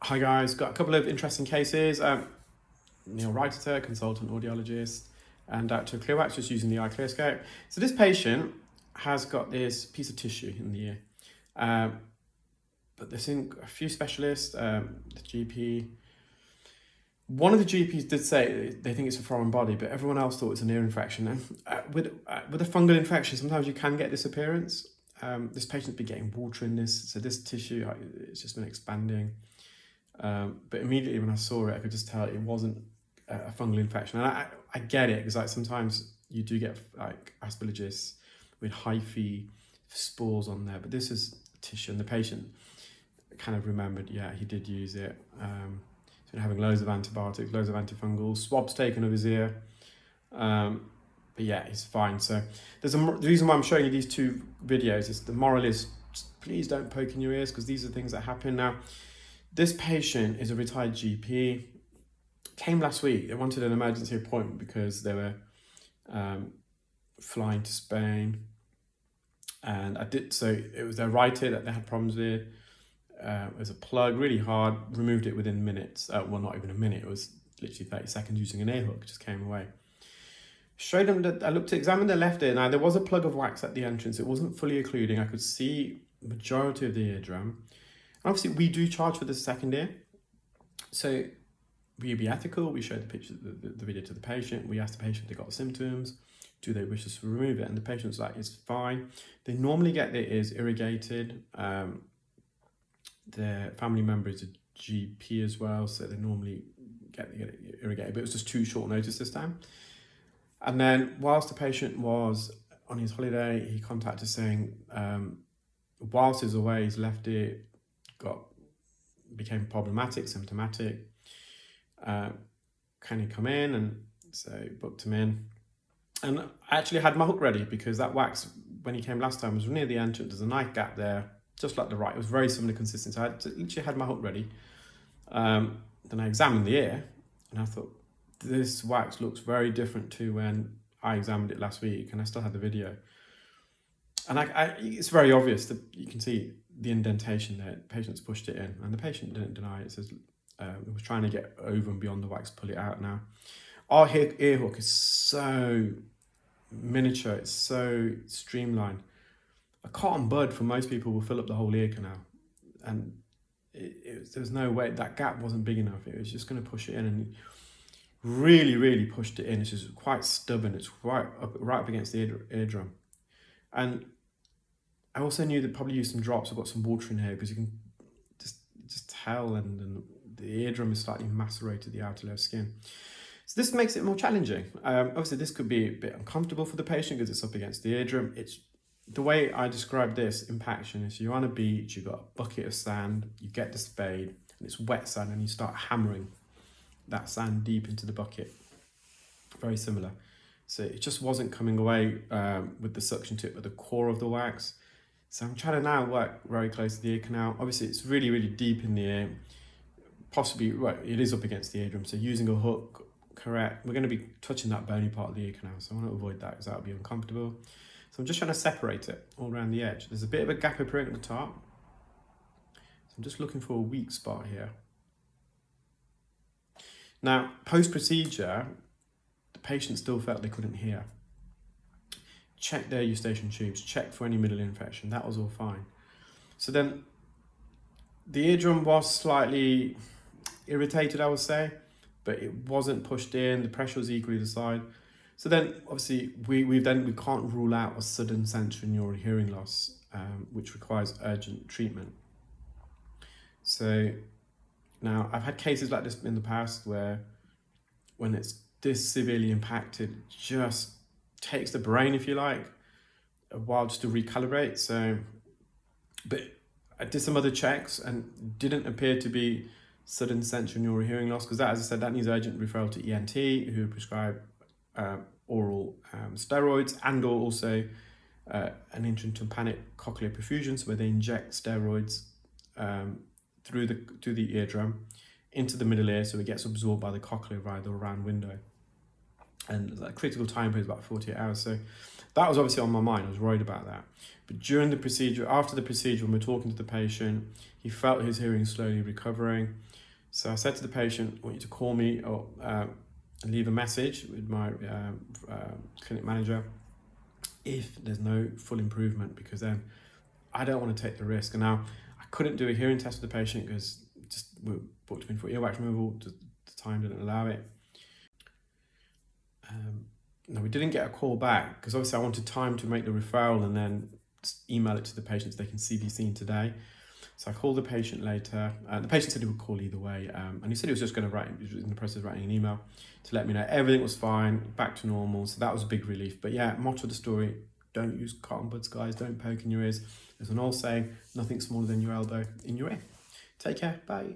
Hi guys, got a couple of interesting cases. Neel Raithatha, consultant audiologist, and Dr. Clearwax just using the iCLEARscope. So this patient has got this piece of tissue in the ear, but they've seen a few specialists, the GP. One of the GPs did say they think it's a foreign body, but everyone else thought it's an ear infection. And with a fungal infection, sometimes you can get this appearance. This patient's been getting water in this, so this tissue, it's just been expanding. But immediately when I saw it, I could just tell it wasn't a fungal infection. And I get it, because like sometimes you do get like aspergillosis with hyphae spores on there, but this is tissue, and the patient kind of remembered, yeah, he did use it. He's been having loads of antibiotics, loads of antifungals, swabs taken of his ear. But yeah, he's fine. So the reason why I'm showing you these two videos is the moral is, please don't poke in your ears, because these are things that happen. Now, this patient is a retired GP, came last week. They wanted an emergency appointment because they were flying to Spain. And I did, so it was their right ear that they had problems with. It was a plug, really hard, removed it within minutes. Well, not even a minute, it was literally 30 seconds using an ear hook, it just came away. Showed them that I looked to examine the left ear. Now, there was a plug of wax at the entrance. It wasn't fully occluding. I could see the majority of the eardrum. Obviously, we do charge for the second ear. So we be ethical. We showed the picture, the video to the patient. We asked the patient if they got symptoms. Do they wish us to remove it? And the patient's like, it's fine. They normally get their ears irrigated. Their family member is a GP as well, so they normally get it irrigated. But it was just too short notice this time. And then whilst the patient was on his holiday, he contacted saying, whilst he's away, his left ear became problematic, symptomatic. Can he come in? And so booked him in. And I actually had my hook ready, because that wax, when he came last time, was near the entrance. There's a knife gap there, just like the right. It was very similar consistency. I literally had my hook ready. Then I examined the ear, and I thought, this wax looks very different to when I examined it last week, and I still had the video. And it's very obvious that you can see the indentation there. The patient's pushed it in, and the patient didn't deny it. It says it was trying to get over and beyond the wax, pull it out now. Our ear hook is so miniature, it's so streamlined. A cotton bud for most people will fill up the whole ear canal, and there was no way. That gap wasn't big enough. It was just going to push it in, and really pushed it in. It's just quite stubborn. It's right up against the eardrum. And I also knew they'd probably use some drops. I've got some water in here, because you can just tell, and the eardrum is slightly macerated, the outer layer of skin. So this makes it more challenging. Obviously, this could be a bit uncomfortable for the patient because it's up against the eardrum. It's the way I describe this impaction is you're on a beach, you've got a bucket of sand, you get the spade, and it's wet sand, and you start hammering that sand deep into the bucket. Very similar. So it just wasn't coming away with the suction tip at the core of the wax. So I'm trying to now work very close to the ear canal. Obviously, it's really deep in the ear. Possibly, right, it is up against the eardrum. So using a hook, correct. We're going to be touching that bony part of the ear canal. So I want to avoid that, because that would be uncomfortable. So I'm just trying to separate it all around the edge. There's a bit of a gap appearing at the top. So I'm just looking for a weak spot here. Now, post-procedure, the patient still felt they couldn't hear. Check their eustachian tubes, check for any middle ear infection. That was all fine. So then the eardrum was slightly irritated, I would say, but it wasn't pushed in. The pressure was equally the side. So then obviously we can't rule out a sudden sensorineural hearing loss, which requires urgent treatment. So now I've had cases like this in the past where when it's this severely impacted, it just takes the brain, if you like, a while just to recalibrate. So, but I did some other checks and didn't appear to be sudden sensorineural hearing loss, because that, as I said, that needs urgent referral to ENT, who prescribe oral steroids, and or also an intratympanic cochlear perfusion, so where they inject steroids through the eardrum into the middle ear, so it gets absorbed by the cochlea via the round window. And the critical time period is about 48 hours. So That was obviously on my mind. I was worried about that. But during the procedure, after the procedure, when we're talking to the patient, he felt his hearing slowly recovering. So I said to the patient, I want you to call me or leave a message with my clinic manager if there's no full improvement, because then I don't want to take the risk. And now I couldn't do a hearing test with the patient because just we booked him in for earwax removal. The time didn't allow it. No, we didn't get a call back because obviously I wanted time to make the referral and then email it to the patient so they can be seen today. So I called the patient later. The patient said he would call either way, and he said he was just going to write. He was in the process of writing an email to let me know everything was fine, back to normal. So that was a big relief. But yeah, motto of the story: don't use cotton buds, guys. Don't poke in your ears. There's an old saying: nothing smaller than your elbow in your ear. Take care. Bye.